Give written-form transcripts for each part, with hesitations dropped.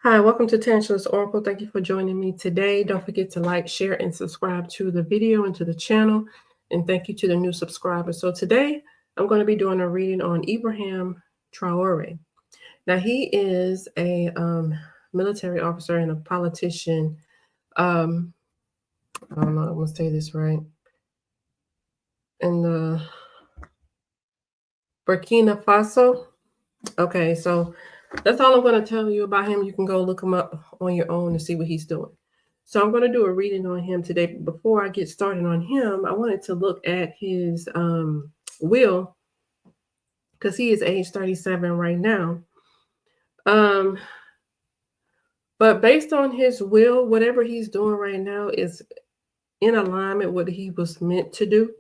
Hi, welcome to Tangeless Oracle. Thank you for joining me today. Don't forget to like, share, and subscribe to the video and to the channel. And thank you to the new subscribers. So today I'm going to be doing a reading on Ibrahim Traore. Now he is a military officer and a politician. I don't know, I'm going to say this right. In the Burkina Faso. Okay, so that's all I'm going to tell you about him. You can go look him up on your own and see what he's doing. So I'm going to do a reading on him today. Before I get started on him, I wanted to look at his will, because he is age 37 right now. But based on his will, whatever he's doing right now is in alignment with what he was meant to do.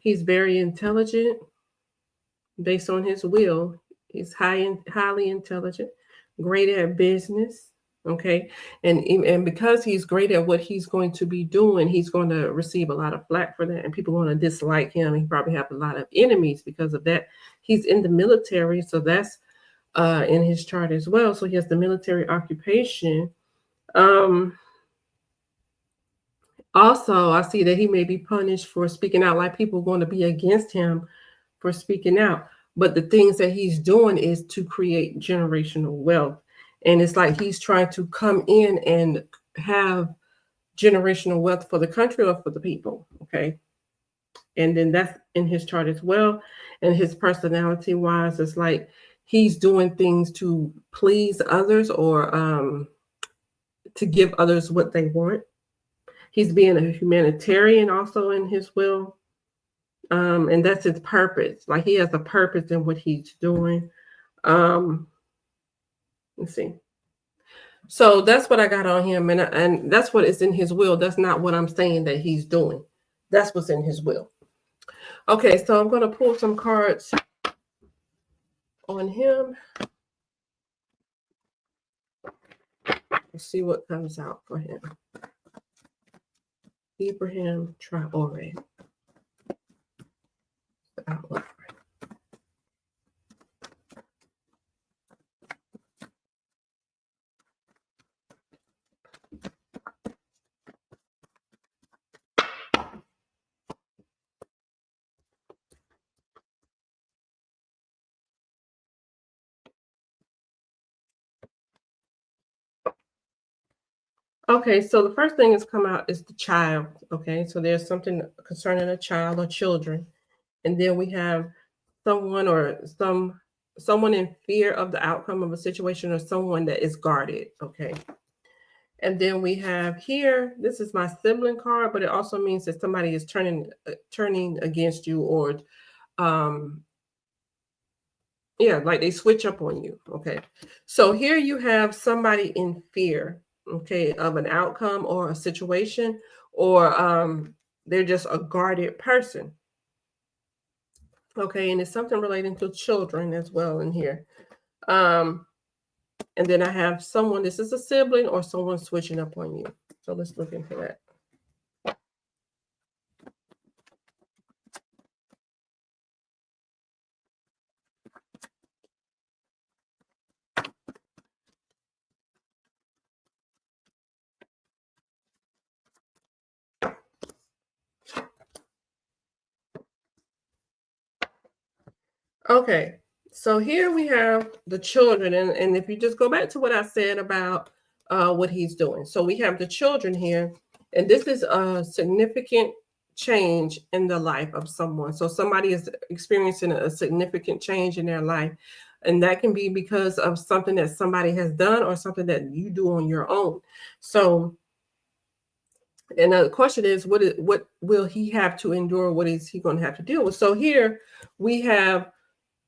He's very intelligent based on his will. He's highly intelligent, great at business. Okay, and because he's great at what he's going to be doing, he's going to receive a lot of flack for that, and people want to dislike him. He probably have a lot of enemies because of that. He's in the military, so that's in his chart as well. So he has the military occupation. Also, I see that he may be punished for speaking out, like people going to be against him for speaking out. But the things that he's doing is to create generational wealth. And it's like he's trying to come in and have generational wealth for the country or for the people. Okay. And then that's in his chart as well. And his personality wise, it's like he's doing things to please others or to give others what they want. He's being a humanitarian also in his will. And that's his purpose. Like he has a purpose in what he's doing. Let's see. So that's what I got on him, and that's what is in his will. That's not what I'm saying that he's doing. That's what's in his will. Okay, so I'm going to pull some cards on him. Let's see what comes out for him. Ibrahim Traore. Outlook. Okay, so the first thing that's come out is the child. Okay, so there's something concerning a child or children, and then we have someone or someone in fear of the outcome of a situation or someone that is guarded. Okay, and then we have here. This is my sibling card, but it also means that somebody is turning against you or yeah, like they switch up on you. Okay, so here you have somebody in fear, okay, of an outcome or a situation, or they're just a guarded person. Okay, and it's something relating to children as well in here. And then I have someone, this is a sibling or someone switching up on you. So let's look into that. Okay, so here we have the children, and if you just go back to what I said about what he's doing. So we have the children here, and this is a significant change in the life of someone. So somebody is experiencing a significant change in their life, and that can be because of something that somebody has done or something that you do on your own. So, and the question is, what will he have to endure? What is he going to have to deal with? So here we have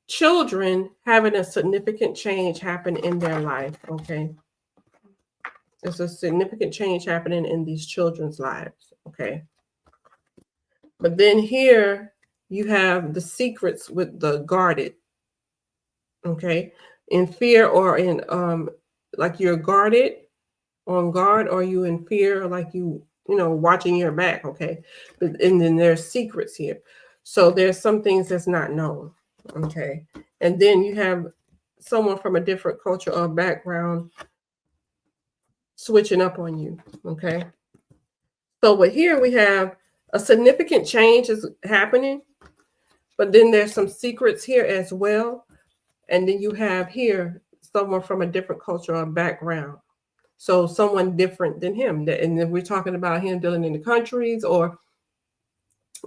children having a significant change happen in their life. Okay, there's a significant change happening in these children's lives. Okay, but then here you have the secrets with the guarded. Okay, in fear or in like you're guarded, on guard, or you in fear, like you know, watching your back. Okay, and then there's secrets here. So there's some things that's not known. Okay, and then you have someone from a different culture or background switching up on you. Okay. So with here we have a significant change is happening, but then there's some secrets here as well. And then you have here someone from a different culture or background. So someone different than him. And then we're talking about him dealing in the countries or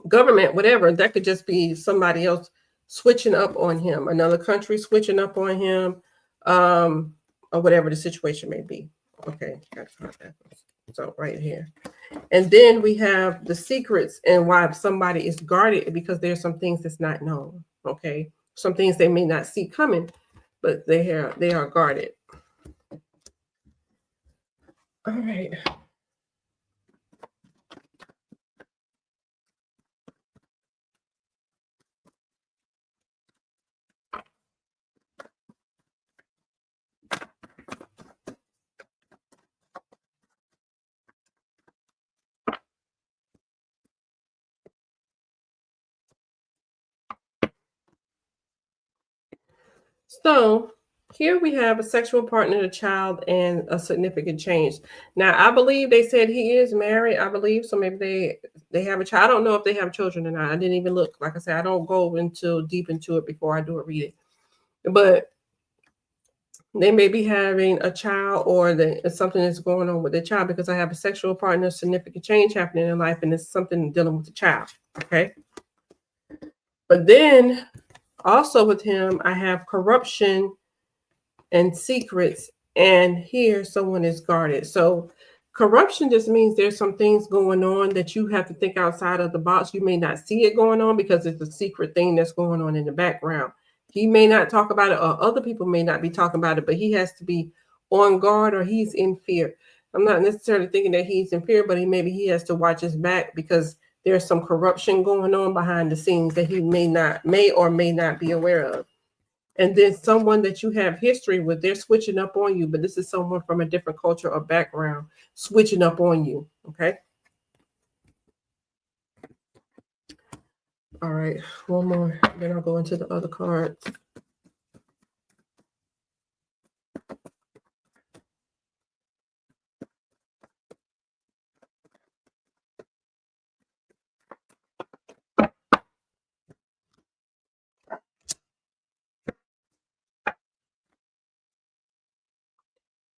government, whatever. That could just be somebody else switching up on him, another country switching up on him, or whatever the situation may be. Okay, so right here. And then we have the secrets and why somebody is guarded because there's some things that's not known. Okay, some things they may not see coming, but they are guarded. All right. So here we have a sexual partner, a child, and a significant change. Now, I believe they said he is married. I believe so. Maybe they have a child. I don't know if they have children or not. I didn't even look. Like I said, I don't go into deep into it before I do a reading. But they may be having a child, or something is going on with the child because I have a sexual partner, significant change happening in life, and it's something dealing with the child. Okay. But then also with him, I have corruption and secrets, and here someone is guarded. So corruption just means there's some things going on that you have to think outside of the box. You may not see it going on because it's a secret thing that's going on in the background. He may not talk about it, or other people may not be talking about it, but he has to be on guard or he's in fear. I'm not necessarily thinking that he's in fear, but maybe he has to watch his back because there's some corruption going on behind the scenes that he may or may not be aware of. And then someone that you have history with, they're switching up on you, but this is someone from a different culture or background switching up on you. Okay. All right. One more. Then I'll go into the other cards.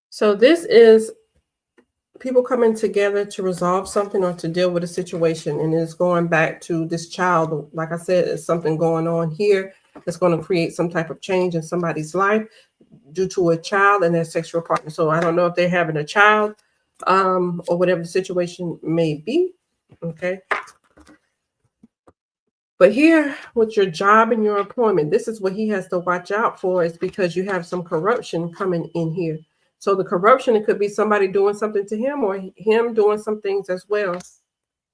So this is people coming together to resolve something or to deal with a situation. And it's going back to this child. Like I said, there's something going on here that's going to create some type of change in somebody's life due to a child and their sexual partner. So I don't know if they're having a child, or whatever the situation may be. Okay. But here, with your job and your employment, this is what he has to watch out for, is because you have some corruption coming in here. So the corruption, it could be somebody doing something to him or him doing some things as well.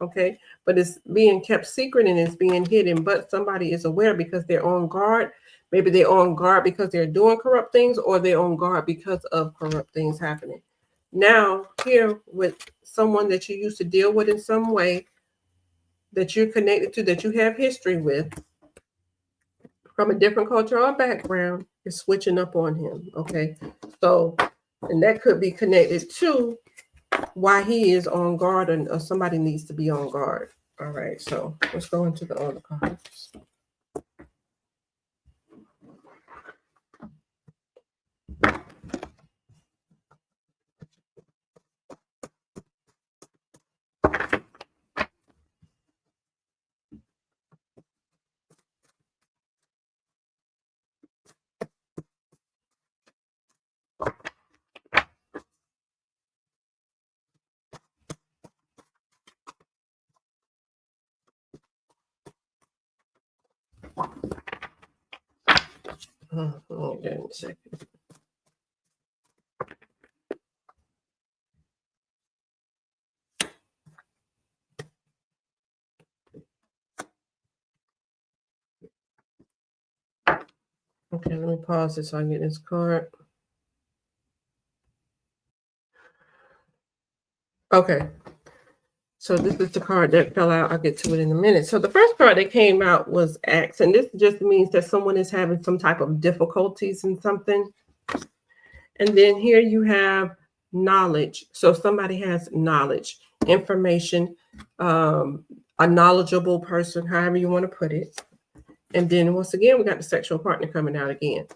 Okay. But it's being kept secret and it's being hidden, but somebody is aware because they're on guard. Maybe they're on guard because they're doing corrupt things, or they're on guard because of corrupt things happening. Now, here with someone that you used to deal with in some way, that you're connected to, that you have history with, from a different culture or background, is switching up on him. Okay. So, and that could be connected to why he is on guard, or somebody needs to be on guard. All right. So let's go into the other cards. Okay, a second. Okay, let me pause this so I can get this card. Okay. So this is the card that fell out. I'll get to it in a minute. So the first card that came out was Axe, and this just means that someone is having some type of difficulties in something. And then here you have knowledge. So somebody has knowledge, information, a knowledgeable person, however you want to put it. And then once again, we got the sexual partner coming out again.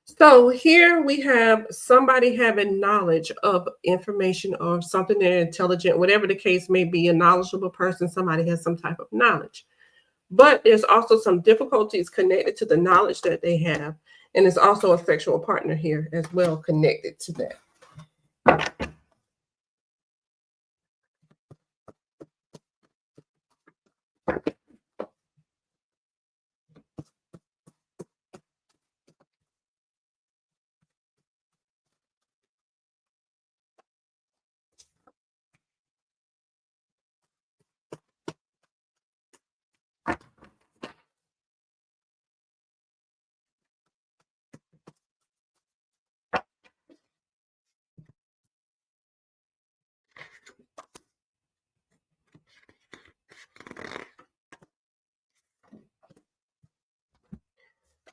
So here we have somebody having knowledge of information or something, they're intelligent, whatever the case may be, a knowledgeable person, somebody has some type of knowledge. But there's also some difficulties connected to the knowledge that they have. And there's also a sexual partner here as well connected to that.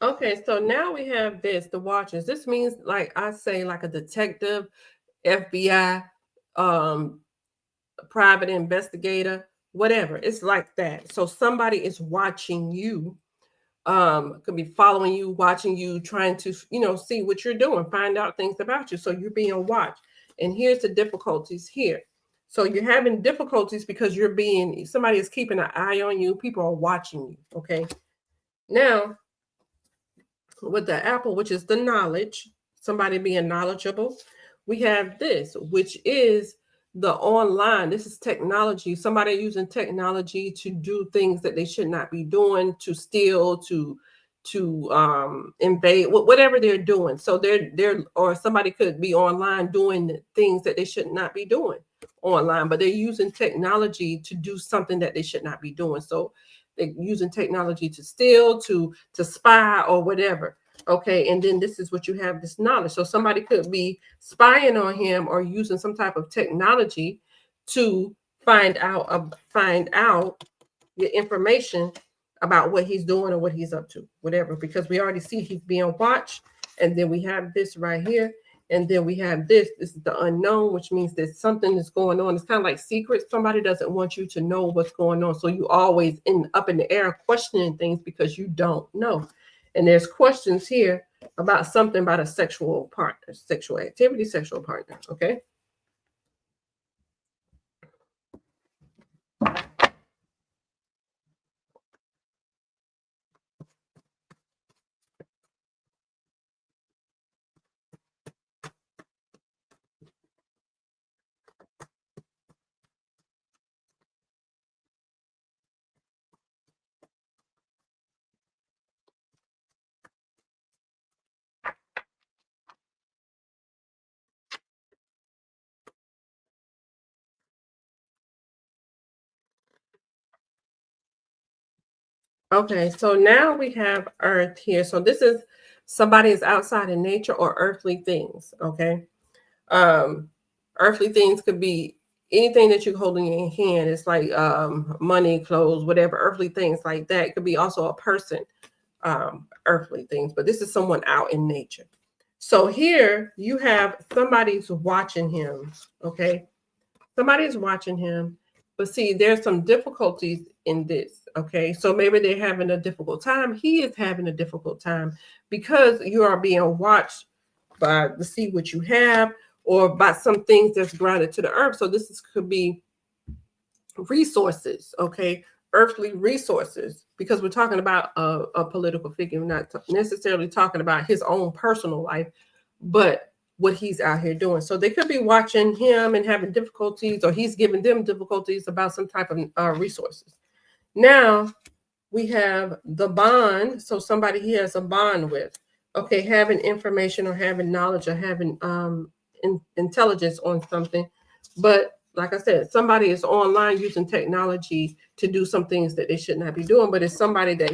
Okay, so now we have this, the watchers. This means, like I say, like a detective, FBI, private investigator, whatever. It's like that. So somebody is watching you, could be following you, watching you, trying to, see what you're doing, find out things about you. So you're being watched. And here's the difficulties here. So you're having difficulties because somebody is keeping an eye on you. People are watching you. Okay. Now, with the apple, which is the knowledge, somebody being knowledgeable, we have this, which is the online. This is technology. Somebody using technology to do things that they should not be doing, to steal, to invade, whatever they're doing. So or somebody could be online doing things that they should not be doing online, but they're using technology to do something that they should not be doing. So they're using technology to steal, to spy, or whatever. Okay, and then this is what you have, this knowledge. So somebody could be spying on him or using some type of technology to find out the information about what he's doing or what he's up to, whatever, because we already see he's being watched. And then we have this right here. And then we have this is the unknown, which means that something is going on. It's kind of like secrets. Somebody doesn't want you to know what's going on. So you always up in the air questioning things because you don't know. And there's questions here about something about a sexual partner, sexual activity, sexual partner. Okay. Okay, so now we have earth here. So this is somebody is outside in nature or earthly things. Okay. Earthly things could be anything that you're holding in your hand. It's like money, clothes, whatever, earthly things like that. It could be also a person, earthly things, but this is someone out in nature. So here you have somebody's watching him. Okay. Somebody's watching him, but see, there's some difficulties in this. Okay. So maybe they're having a difficult time. He is having a difficult time because you are being watched to see what you have or by some things that's grounded to the earth. So could be resources, okay, earthly resources, because we're talking about a political figure. We're not necessarily talking about his own personal life, but what he's out here doing. So they could be watching him and having difficulties, or he's giving them difficulties about some type of resources. Now we have the bond. So somebody he has a bond with, okay, having information or having knowledge or having intelligence on something. But like I said, somebody is online using technology to do some things that they should not be doing, but it's somebody that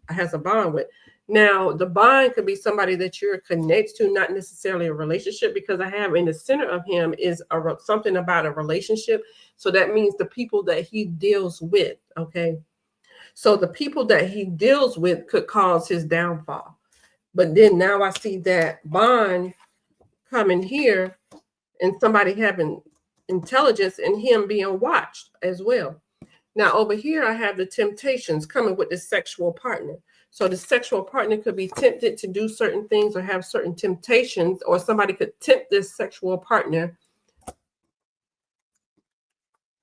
has a bond with. Now, the bond could be somebody that you're connected to, not necessarily a relationship, because I have in the center of him is something about a relationship. So that means the people that he deals with. Okay. So the people that he deals with could cause his downfall. But then now I see that bond coming here and somebody having intelligence and him being watched as well. Now over here, I have the temptations coming with the sexual partner. So the sexual partner could be tempted to do certain things or have certain temptations, or somebody could tempt this sexual partner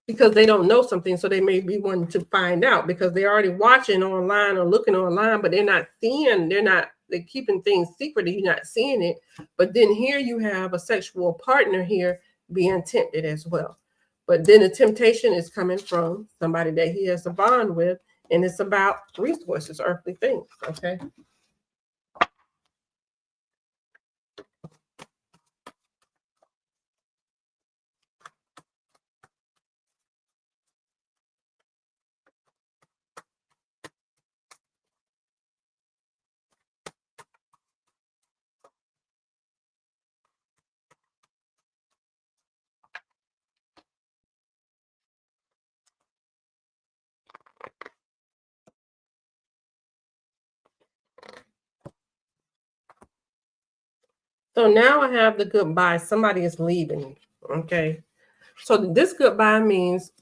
because they don't know something. So they may be wanting to find out because they're already watching online or looking online, but they're not seeing, they're keeping things secret. You're not seeing it. But then here you have a sexual partner here being tempted as well. But then the temptation is coming from somebody that he has a bond with, and it's about resources, earthly things. Okay. So now I have the goodbye. Somebody is leaving. Okay. So this goodbye means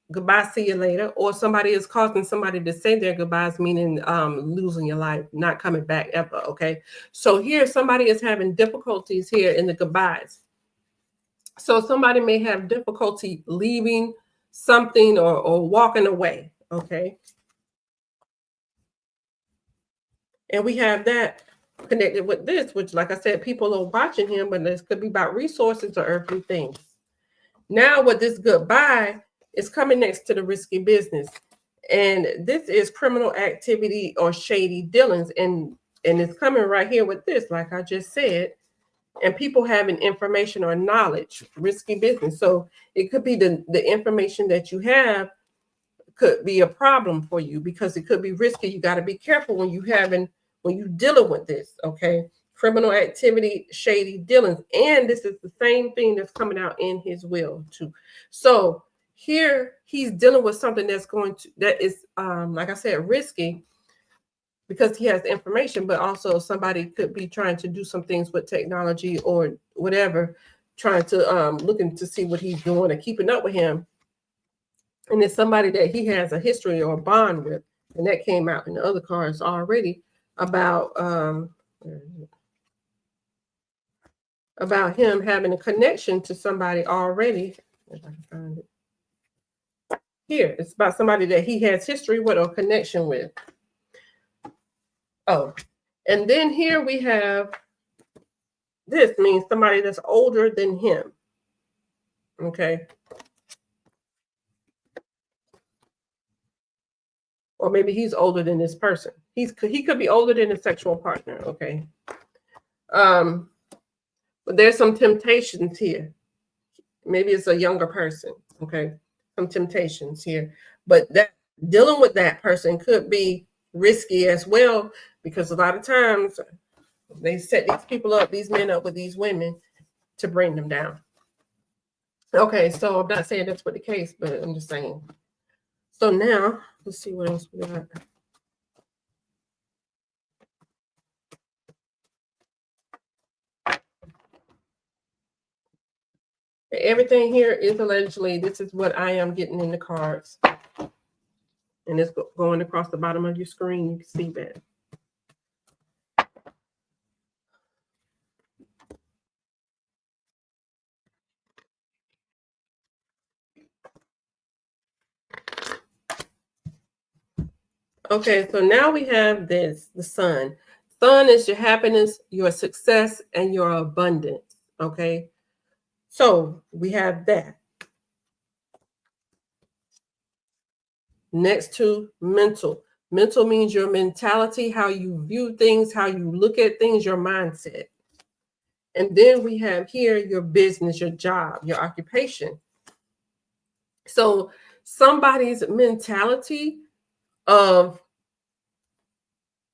goodbye, see you later, or somebody is causing somebody to say their goodbyes, meaning losing your life, not coming back ever. Okay. So here somebody is having difficulties here in the goodbyes. So somebody may have difficulty leaving something or walking away. Okay. And we have that connected with this, which, like I said, people are watching him, but this could be about resources or earthly things. Now, with this goodbye is coming next to the risky business. And this is criminal activity or shady dealings. And it's coming right here with this, like I just said. And people having information or knowledge, risky business. So it could be the information that you have could be a problem for you because it could be risky. You got to be careful when you dealing with this. Okay. Criminal activity, shady dealings. And this is the same thing that's coming out in his will too. So here he's dealing with something that is like I said, risky because he has information, but also somebody could be trying to do some things with technology or whatever, trying to looking to see what he's doing and keeping up with him. And it's somebody that he has a history or a bond with. And that came out in the other cards already about him having a connection to somebody already. If I can find it. Here, it's about somebody that he has history with or connection with. Oh, and then here we have, this means somebody that's older than him. Okay. Or maybe he's older than this person. He could be older than a sexual partner. Okay. But there's some temptations here. Maybe it's a younger person. Okay. Some temptations here. But that dealing with that person could be risky as well, because a lot of times they set these people up, these men up with these women to bring them down. Okay, so I'm not saying that's what the case, but I'm just saying. So now let's see what else we got. Everything here is allegedly, this is what I am getting in the cards. And it's going across the bottom of your screen. You can see that. Okay, so now we have this, the sun. Sun is your happiness, your success, and your abundance. Okay, so we have that. Next to mental. Mental means your mentality, how you view things, how you look at things, your mindset. And then we have here your business, your job, your occupation. So somebody's mentality of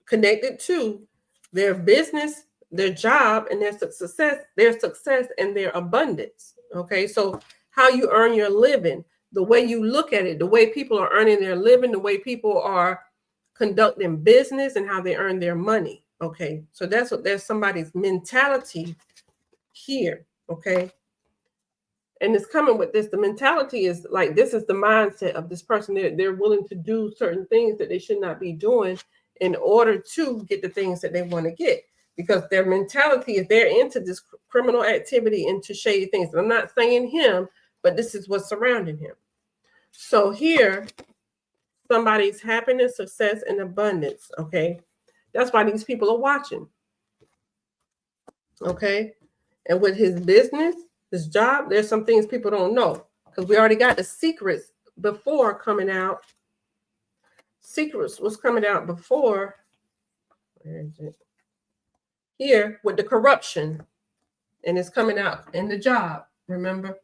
connected to their business, their job, and their success and their abundance. Okay, so how you earn your living, the way you look at it, the way people are earning their living, the way people are conducting business, and how they earn their money. Okay, so that's what there's somebody's mentality here. Okay, and it's coming with this. The mentality is like, this is the mindset of this person. They're willing to do certain things that they should not be doing in order to get the things that they want to get, because their mentality is they're into this criminal activity, into shady things. And I'm not saying him, but this is what's surrounding him. So here, somebody's happiness, success, and abundance. Okay, that's why these people are watching. Okay, and with his business, his job, there's some things people don't know, because we already got the secrets before coming out. Secrets was coming out before. Where is it? Here with the corruption, and it's coming out in the job. Remember,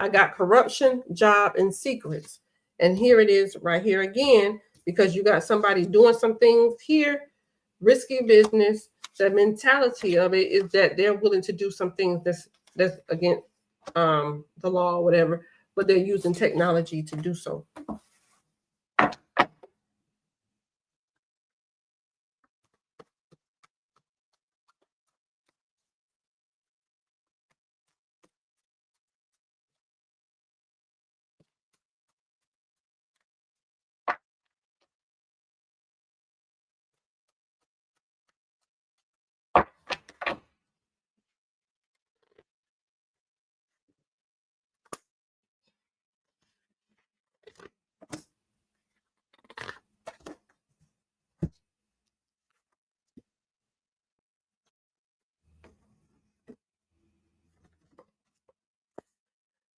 I got corruption, job, and secrets. And here it is right here again, because you got somebody doing some things here, risky business. The mentality of it is that they're willing to do some things that's against the law or whatever, but they're using technology to do so.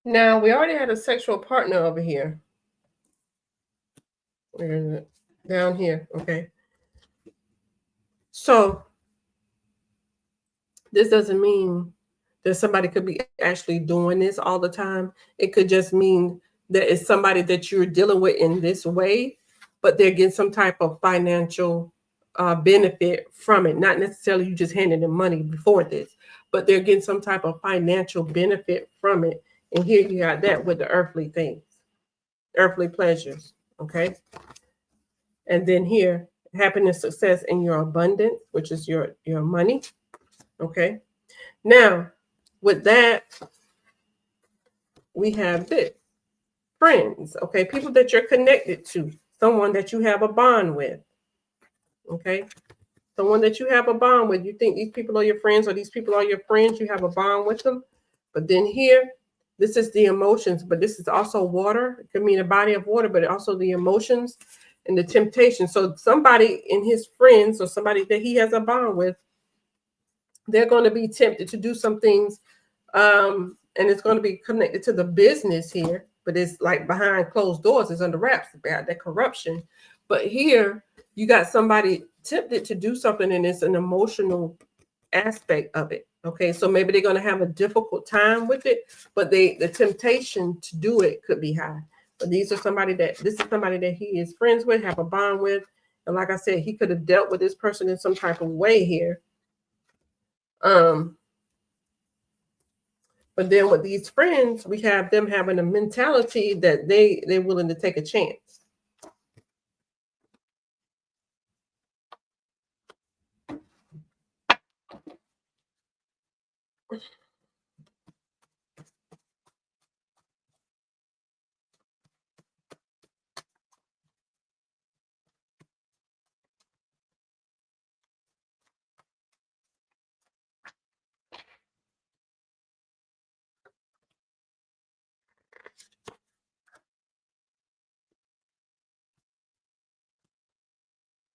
Now, we already had a sexual partner over here. Where is it? Down here. Okay. So this doesn't mean that somebody could be actually doing this all the time. It could just mean that it's somebody that you're dealing with in this way, but they're getting some type of financial benefit from it. Not necessarily you just handing them money before this, but they're getting some type of financial benefit from it. And here you got that with the earthly things, earthly pleasures. Okay. And then here, happiness, success, and your abundance, which is your money. Okay. Now, with that, we have this. Friends, okay, people that you're connected to, someone that you have a bond with. Okay. Someone that you have a bond with. You think these people are your friends, or these people are your friends, you have a bond with them. But then here, this is the emotions, but this is also water. It could mean a body of water, but also the emotions and the temptation. So somebody in his friends, or somebody that he has a bond with, they're going to be tempted to do some things, and it's going to be connected to the business here, but it's like behind closed doors, it's under wraps about that corruption. But here you got somebody tempted to do something, and it's an emotional aspect of it. Okay, so maybe they're going to have a difficult time with it, but the temptation to do it could be high. But this is somebody that he is friends with, have a bond with, and like I said, he could have dealt with this person in some type of way here. But then with these friends, we have them having a mentality that they're willing to take a chance.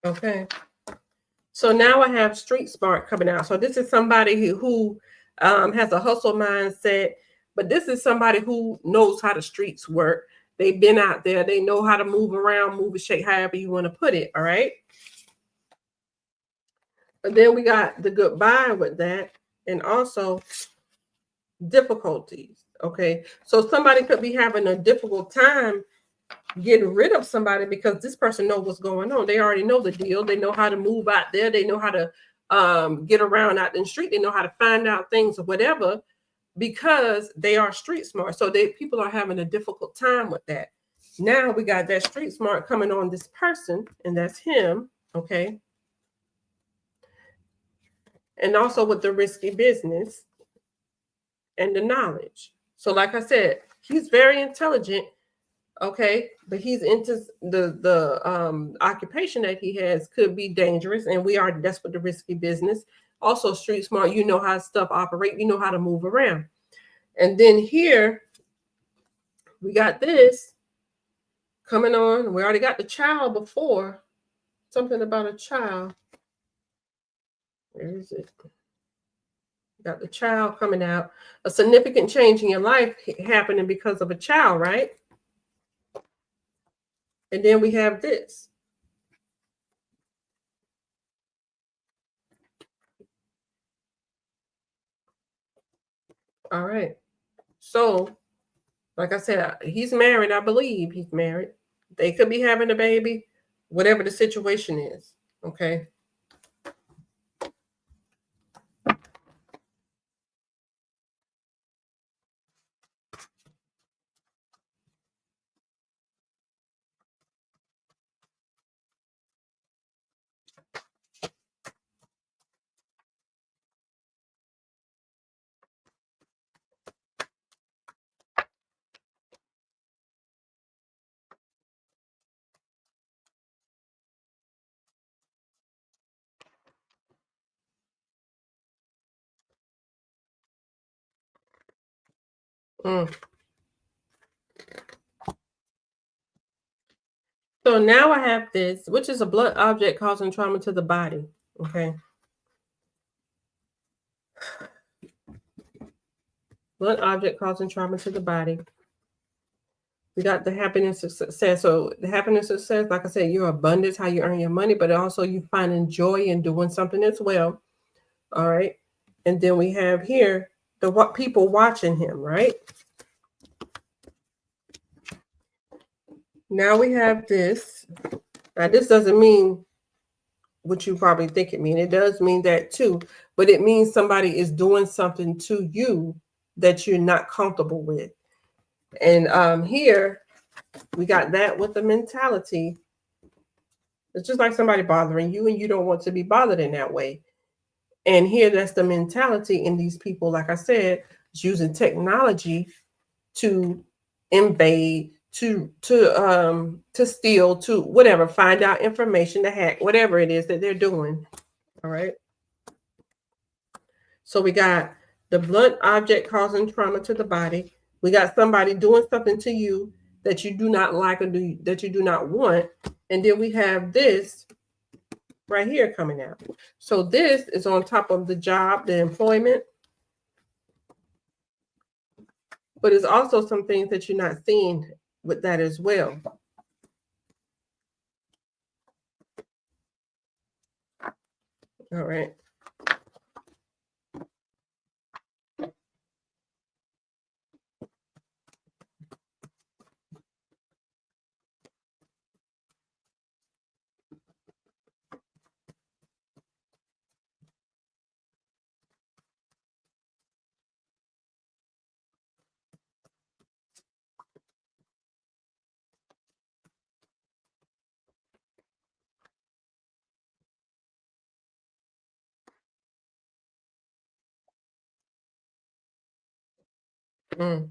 Okay. So now I have street smart coming out. So this is somebody who has a hustle mindset, but this is somebody who knows how the streets work. They've been out there. They know how to move around, move and shake, however you want to put it. All right. But then we got the goodbye with that, and also difficulties. Okay. So somebody could be having a difficult time getting rid of somebody because this person knows what's going on. They already know the deal. They know how to move out there. They know how to get around out in the street. They know how to find out things or whatever because they are street smart. So people are having a difficult time with that. Now we got that street smart coming on this person, and that's him, okay? And also with the risky business and the knowledge. So like I said, he's very intelligent, okay, but he's into the occupation that he has could be dangerous, and that's what the risky business. Also street smart, you know how stuff operate, you know how to move around. And then here we got this coming on. We already got the child before. Something about a child. Where is it? Got the child coming out. A significant change in your life happening because of a child, right? And then we have this. All right. So, like I said, he's married. I believe he's married. They could be having a baby, whatever the situation is. Okay. Mm. So now I have this, which is a blunt object causing trauma to the body. Okay. Blunt object causing trauma to the body. We got the happiness of success. So the happiness of success, like I said, your abundance, how you earn your money, but also you finding joy in doing something as well. All right. And then we have here the people watching him, right? Now we have this. Now this doesn't mean what you probably think it means. It does mean that too, but it means somebody is doing something to you that you're not comfortable with. And here we got that with the mentality. It's just like somebody bothering you and you don't want to be bothered in that way. And here that's the mentality in these people, like I said, is using technology to invade, to steal, to whatever, find out information, to hack, whatever it is that they're doing. All right. So we got the blunt object causing trauma to the body. We got somebody doing something to you that you do not like or that you do not want. And then we have this right here coming out. So this is on top of the job, the employment. But it's also some things that you're not seeing with that as well. All right. Mm.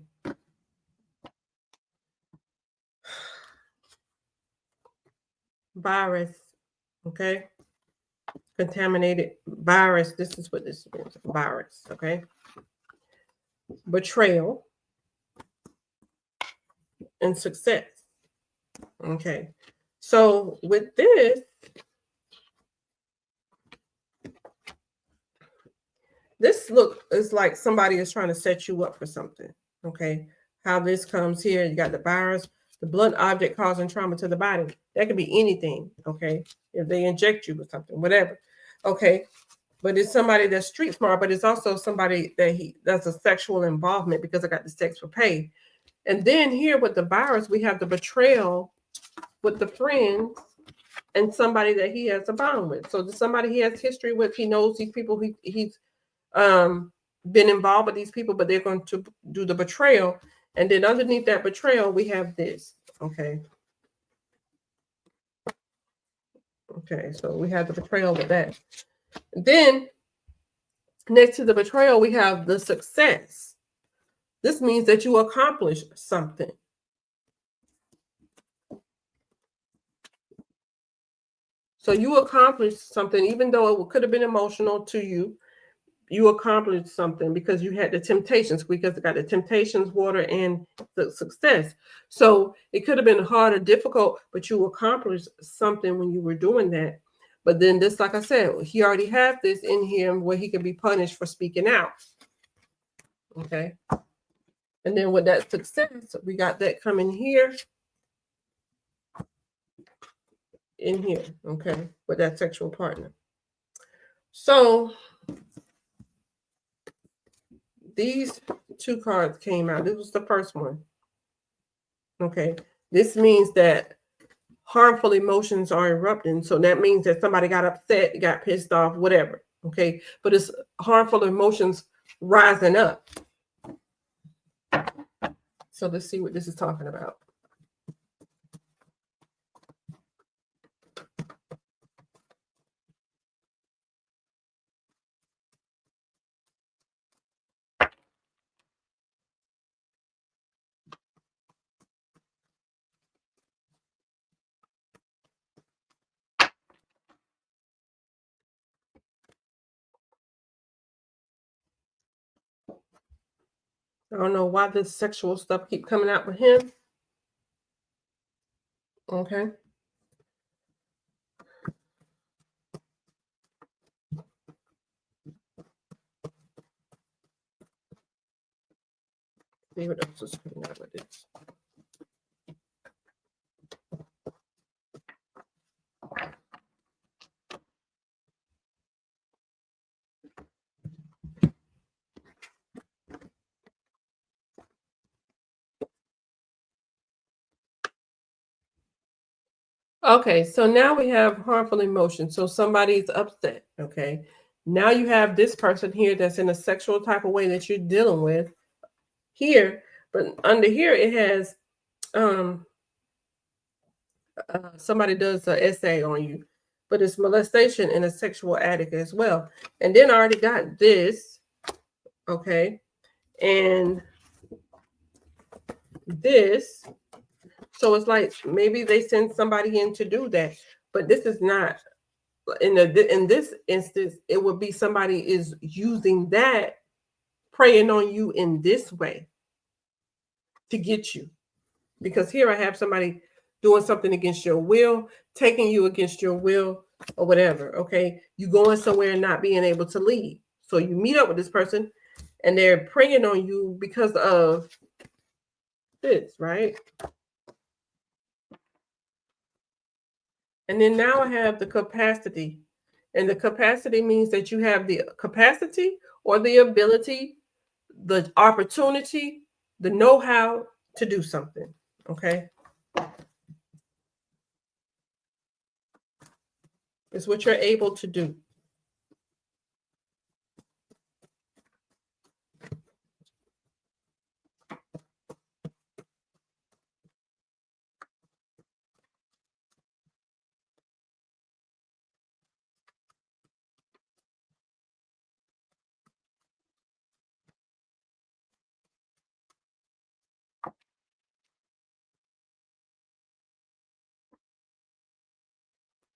Virus. Okay. Contaminated virus. This is what this means. Virus. Okay. Betrayal and success. Okay. So with this look is like somebody is trying to set you up for something. Okay. How this comes here, you got the virus, the blunt object causing trauma to the body. That could be anything. Okay. If they inject you with something, whatever. Okay. But it's somebody that's street smart, but it's also somebody that's a sexual involvement because I got the sex for pay. And then here with the virus, we have the betrayal with the friends and somebody that he has a bond with. So somebody he has history with, he knows these people, he's been involved with these people, but they're going to do the betrayal. And then underneath that betrayal, we have this. Okay. Okay, so we have the betrayal with that. Then next to the betrayal, we have the success. This means that you accomplished something. So you accomplished something, even though it could have been emotional to you. You accomplished something because you had the temptations, because it got the temptations, water, and the success. So it could have been hard or difficult, but you accomplished something when you were doing that. But then this, like I said, he already had this in him where he could be punished for speaking out. Okay. And then with that success, we got that coming here, in here, okay, with that sexual partner. So these two cards came out. This was the first one. Okay. This means that harmful emotions are erupting. So that means that somebody got upset, got pissed off, whatever. Okay. But it's harmful emotions rising up. So let's see what this is talking about. I don't know why this sexual stuff keep coming out with him. Okay. See what else is coming out with this. Okay, so now we have harmful emotions. So somebody's upset. Okay. Now you have this person here that's in a sexual type of way that you're dealing with here, but under here it has somebody does an essay on you, but it's molestation and a sexual addict as well. And then I already got this, okay, and this. So it's like maybe they send somebody in to do that, but this is not in this instance. It would be somebody is using that, preying on you in this way to get you. Because here I have somebody doing something against your will, taking you against your will, or whatever. Okay, you going somewhere and not being able to leave. So you meet up with this person, and they're preying on you because of this, right? And then now I have the capacity. And the capacity means that you have the capacity or the ability, the opportunity, the know-how to do something. Okay. It's what you're able to do.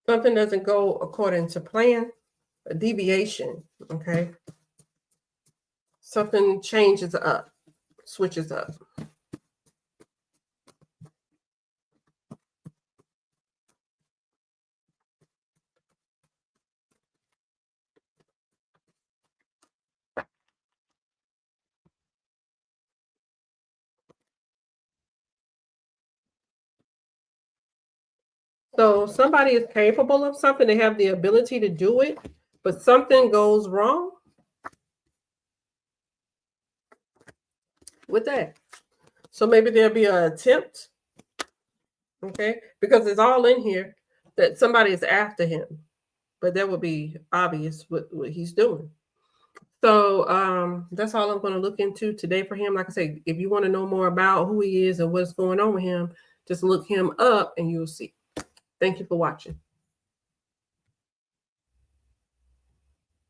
Something doesn't go according to plan, a deviation, okay? Something changes up, switches up. So somebody is capable of something, they have the ability to do it, but something goes wrong with that. So maybe there'll be an attempt, okay? Because it's all in here. that somebody is after him, but that would be obvious what he's doing. So that's all I'm going to look into today for him. Like I say, if you want to know more about who he is and what's going on with him, just look him up and you'll see. Thank you for watching.